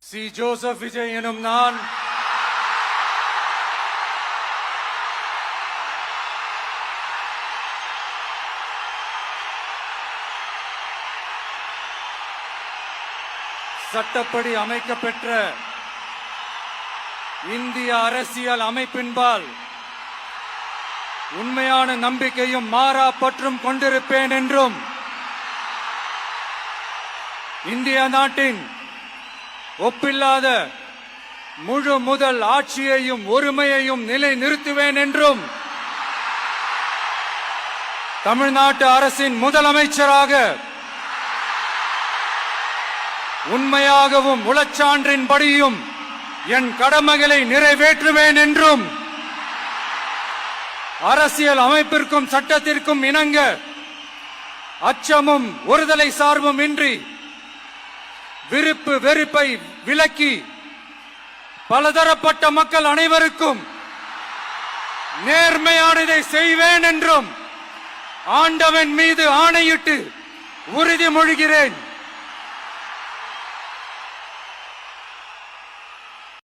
C. Joseph Vijay எனும் நான் சட்டப்படி அமைக்கப்பெற்ற இந்திய அரசியல் அமைப்பின்பால் உண்மையான நம்பிக்கையும் மாறா பற்றும் கொண்டிருப்பேன் என்றும் இந்திய நாட்டின் ஒப்பில்லாத முழு முதல் ஆட்சியையும் ஒருமையையும் நிலை நிறுத்துவேன் என்றும் தமிழ்நாட்டு அரசின் முதலமைச்சராக உண்மையாகவும் உளச்சான்றின்படியும் என் கடமைகளை நிறைவேற்றுவேன் என்றும் அரசியல் அமைப்பிற்கும் சட்டத்திற்கும் இணங்க அச்சமும் ஒருதலை சார்பும் இன்றி விருப்பு வெறுப்பை விலக்கி பலதரப்பட்ட மக்கள் அனைவருக்கும் நேர்மையானதை செய்வேன் என்றும் ஆண்டவன் மீது ஆணையிட்டு உறுதிமொழிகிறேன்.